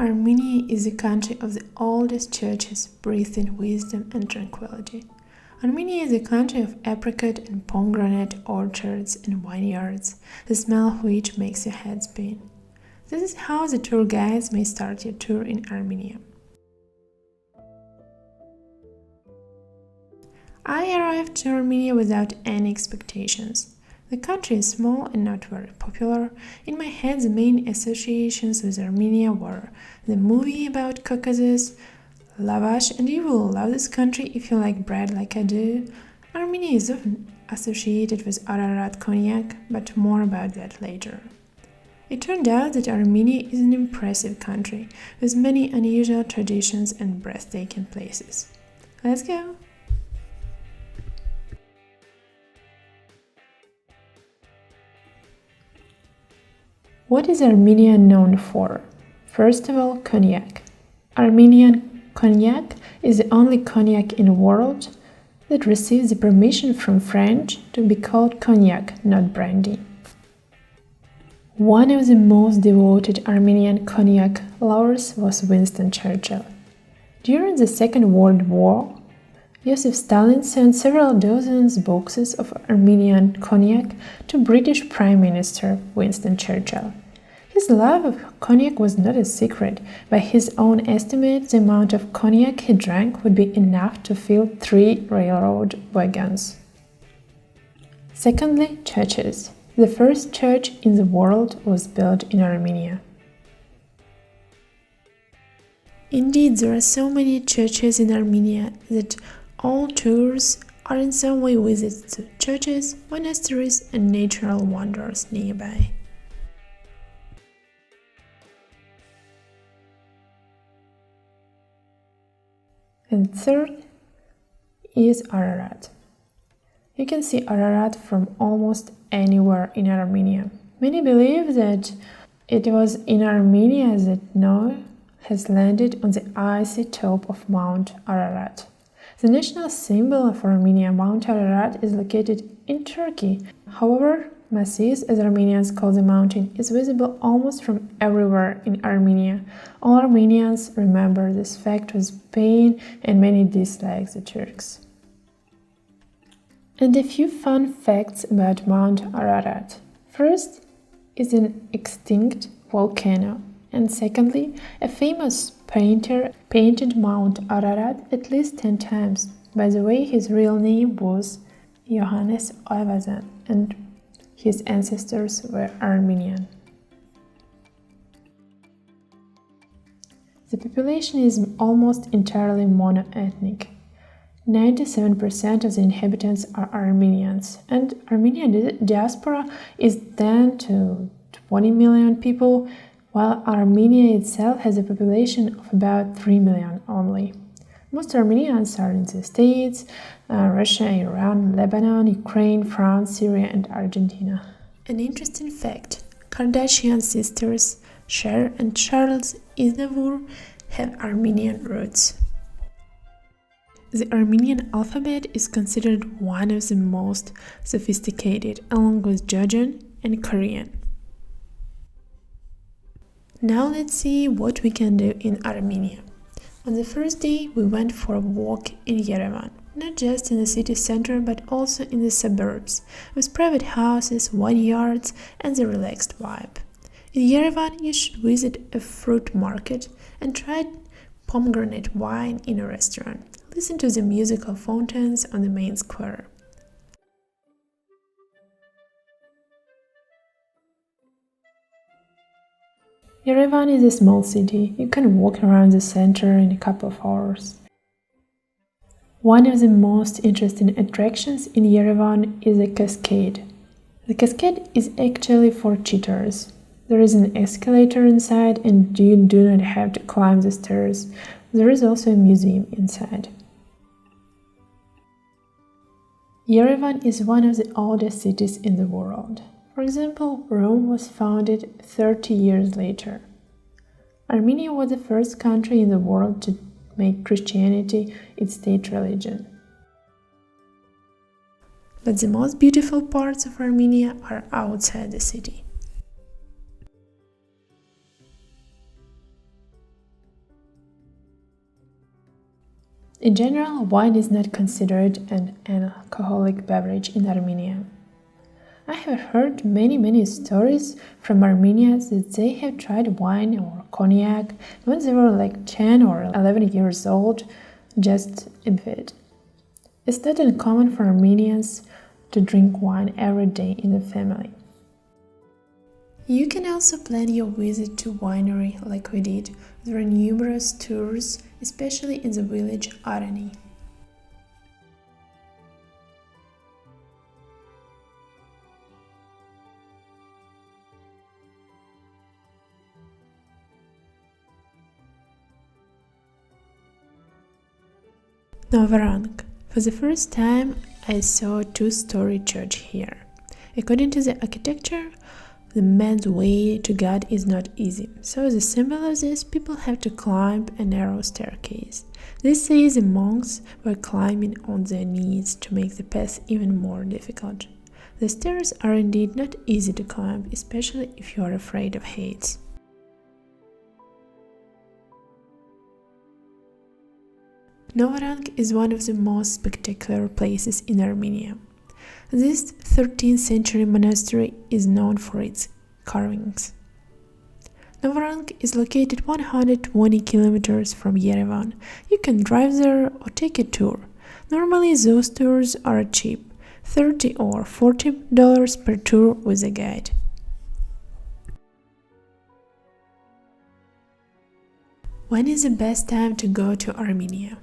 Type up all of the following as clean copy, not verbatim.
Armenia is the country of the oldest churches, breathing wisdom and tranquility. Armenia is a country of apricot and pomegranate orchards and vineyards, the smell of which makes your head spin. This is how the tour guides may start your tour in Armenia. I arrived to Armenia without any expectations. The country is small and not very popular. In my head, the main associations with Armenia were the movie about Caucasus, lavash, and you will love this country if you like bread like I do. Armenia is often associated with Ararat cognac, but more about that later. It turned out that Armenia is an impressive country with many unusual traditions and breathtaking places. Let's go! What is Armenia known for? First of all, cognac. Armenian cognac is the only cognac in the world that receives the permission from French to be called cognac, not brandy. One of the most devoted Armenian cognac lovers was Winston Churchill. During the Second World War, Joseph Stalin sent several dozens boxes of Armenian cognac to British Prime Minister Winston Churchill. His love of cognac was not a secret. By his own estimate, the amount of cognac he drank would be enough to fill 3 railroad wagons. Secondly, churches. The first church in the world was built in Armenia. Indeed, there are so many churches in Armenia that all tours are in some way visits to churches, monasteries, and natural wonders nearby. And third is Ararat. You can see Ararat from almost anywhere in Armenia. Many believe that it was in Armenia that Noah has landed on the icy top of Mount Ararat. The national symbol of Armenia, Mount Ararat, is located in Turkey. However, Masis, as Armenians call the mountain, is visible almost from everywhere in Armenia. All Armenians remember this fact with pain and many dislike the Turks. And a few fun facts about Mount Ararat. First, it's an extinct volcano. And secondly, a famous painter painted Mount Ararat at least 10 times. By the way, his real name was Johannes Oyvazan, and his ancestors were Armenian. The population is almost entirely monoethnic. 97% of the inhabitants are Armenians, and Armenian diaspora is 10 to 20 million people, while Armenia itself has a population of about 3 million only. Most Armenians are in the States, Russia, Iran, Lebanon, Ukraine, France, Syria, and Argentina. An interesting fact: Kardashian sisters Cher and Charles Aznavour have Armenian roots. The Armenian alphabet is considered one of the most sophisticated, along with Georgian and Korean. Now let's see what we can do in Armenia. On the first day, we went for a walk in Yerevan, not just in the city center but also in the suburbs, with private houses, vineyards, and the relaxed vibe. In Yerevan, you should visit a fruit market and try pomegranate wine in a restaurant. Listen to the musical fountains on the main square. Yerevan is a small city. You can walk around the center in a couple of hours. One of the most interesting attractions in Yerevan is a cascade. The cascade is actually for cheaters. There is an escalator inside and you do not have to climb the stairs. There is also a museum inside. Yerevan is one of the oldest cities in the world. For example, Rome was founded 30 years later. Armenia was the first country in the world to make Christianity its state religion. But the most beautiful parts of Armenia are outside the city. In general, wine is not considered an alcoholic beverage in Armenia. I have heard many stories from Armenians that they have tried wine or cognac when they were like 10 or 11 years old, just a bit. It's not uncommon for Armenians to drink wine every day in the family. You can also plan your visit to winery like we did. There are numerous tours, especially in the village Garni. Novarang. For the first time, I saw a two-story church here. According to the architecture, the man's way to God is not easy. So as a symbol of this, people have to climb a narrow staircase. They say the monks were climbing on their knees to make the path even more difficult. The stairs are indeed not easy to climb, especially if you are afraid of heights. Novarang is one of the most spectacular places in Armenia. This 13th century monastery is known for its carvings. Novarang is located 120 kilometers from Yerevan. You can drive there or take a tour. Normally those tours are cheap, $30 or $40 per tour with a guide. When is the best time to go to Armenia?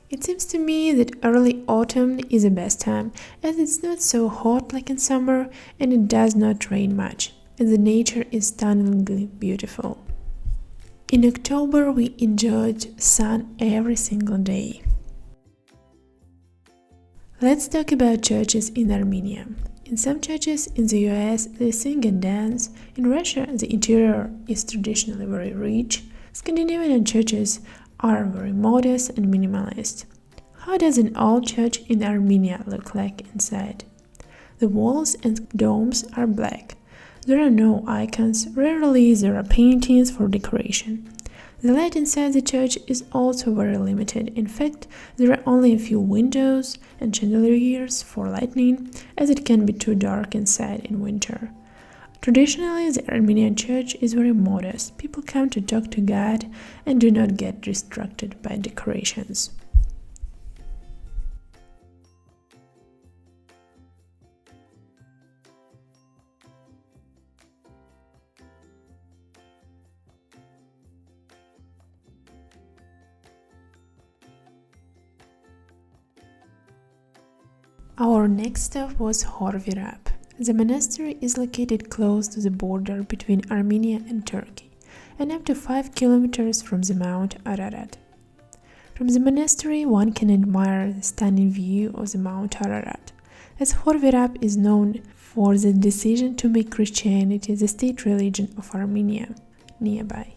It seems to me that early autumn is the best time, as it's not so hot like in summer and it does not rain much, and the nature is stunningly beautiful. In October we enjoyed sun every single day. Let's talk about churches in Armenia. In some churches in the US they sing and dance. In Russia the interior is traditionally very rich. Scandinavian churches are very modest and minimalist. How does an old church in Armenia look like inside? The walls and domes are black. There are no icons, rarely there are paintings for decoration. The light inside the church is also very limited. In fact, there are only a few windows and chandeliers for lighting, as it can be too dark inside in winter. Traditionally, the Armenian church is very modest. People come to talk to God and do not get distracted by decorations. Our next stop was Khor Virap. The monastery is located close to the border between Armenia and Turkey, and up to 5 kilometers from the Mount Ararat. From the monastery, one can admire the stunning view of the Mount Ararat, as Khor Virap is known for the decision to make Christianity the state religion of Armenia nearby.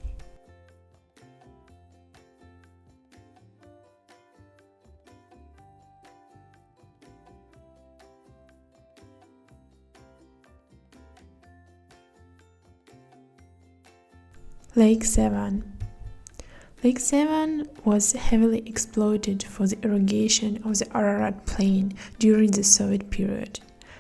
Lake Sevan. Lake Sevan was heavily exploited for the irrigation of the Ararat Plain during the Soviet period.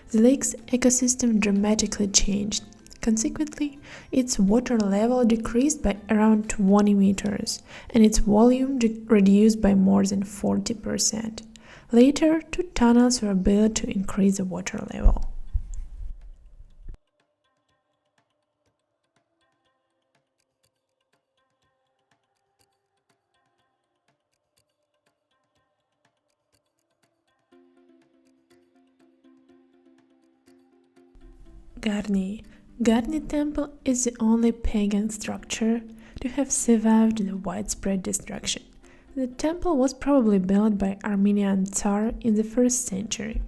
The lake's ecosystem dramatically changed. Consequently, its water level decreased by around 20 meters, and its volume reduced by more than 40%. Later, 2 tunnels were built to increase the water level. Garni. Garni temple is the only pagan structure to have survived the widespread destruction. The temple was probably built by Armenian Tsar in the 1st century.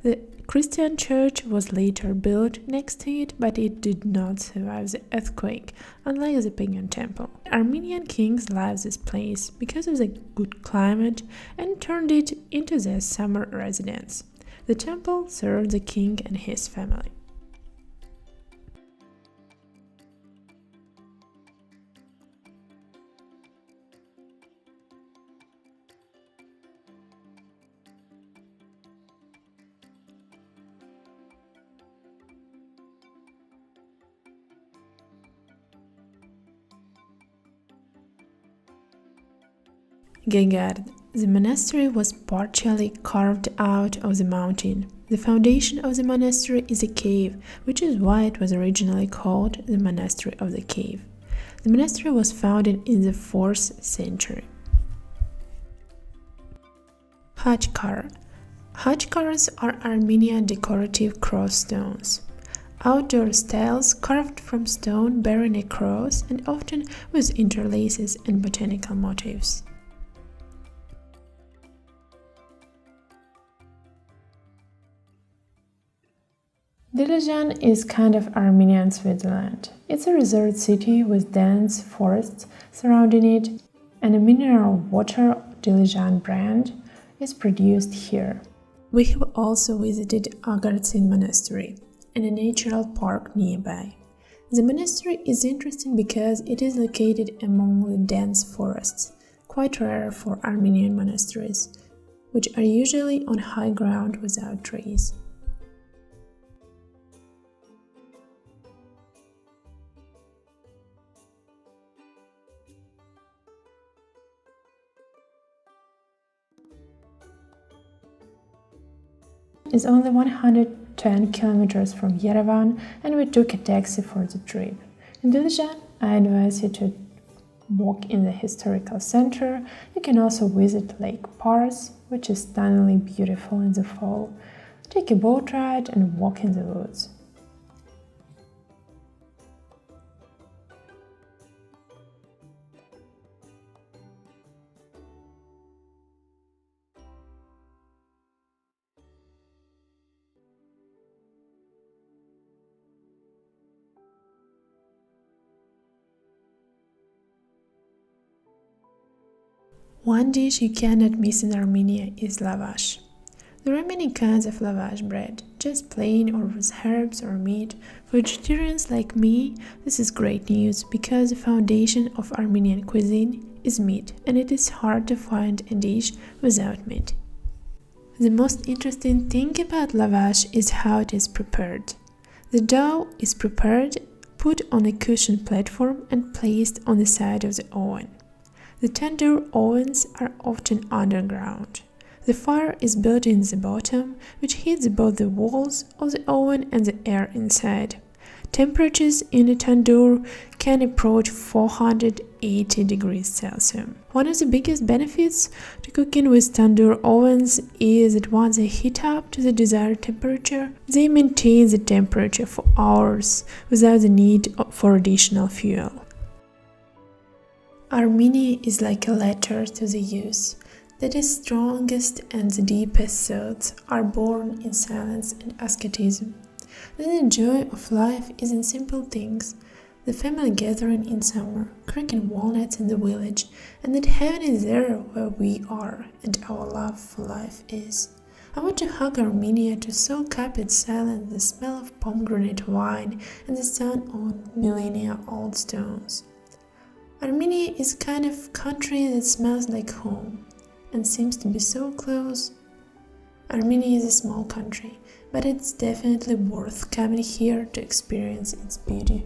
The Christian church was later built next to it, but it did not survive the earthquake, unlike the pagan temple. Armenian kings loved this place because of the good climate and turned it into their summer residence. The temple served the king and his family. Geghard. The monastery was partially carved out of the mountain. The foundation of the monastery is a cave, which is why it was originally called the Monastery of the Cave. The monastery was founded in the 4th century. Hachkar. Hachkars are Armenian decorative cross stones. Outdoor styles carved from stone bearing a cross and often with interlaces and botanical motifs. Dilijan is kind of Armenian Switzerland. It's a resort city with dense forests surrounding it, and a mineral water Dilijan brand is produced here. We have also visited Agartsin Monastery and a natural park nearby. The monastery is interesting because it is located among the dense forests, quite rare for Armenian monasteries, which are usually on high ground without trees. Is only 110 kilometers from Yerevan, and we took a taxi for the trip. In Dilijan, I advise you to walk in the historical center. You can also visit Lake Pars, which is stunningly beautiful in the fall. Take a boat ride and walk in the woods. One dish you cannot miss in Armenia is lavash. There are many kinds of lavash bread, just plain or with herbs or meat. For vegetarians like me, this is great news because the foundation of Armenian cuisine is meat, and it is hard to find a dish without meat. The most interesting thing about lavash is how it is prepared. The dough is prepared, put on a cushioned platform, and placed on the side of the oven. The tandoor ovens are often underground. The fire is built in the bottom, which heats both the walls of the oven and the air inside. Temperatures in a tandoor can approach 480 degrees Celsius. One of the biggest benefits to cooking with tandoor ovens is that once they heat up to the desired temperature, they maintain the temperature for hours without the need for additional fuel. Armenia is like a letter to the youth, that the strongest and the deepest thoughts are born in silence and asceticism. That the joy of life is in simple things, the family gathering in summer, cracking walnuts in the village, and that heaven is there where we are and our love for life is. I want to hug Armenia to soak up its silence, the smell of pomegranate wine and the sun on millennia-old stones. Armenia is kind of country that smells like home and seems to be so close. Armenia is a small country, but it's definitely worth coming here to experience its beauty.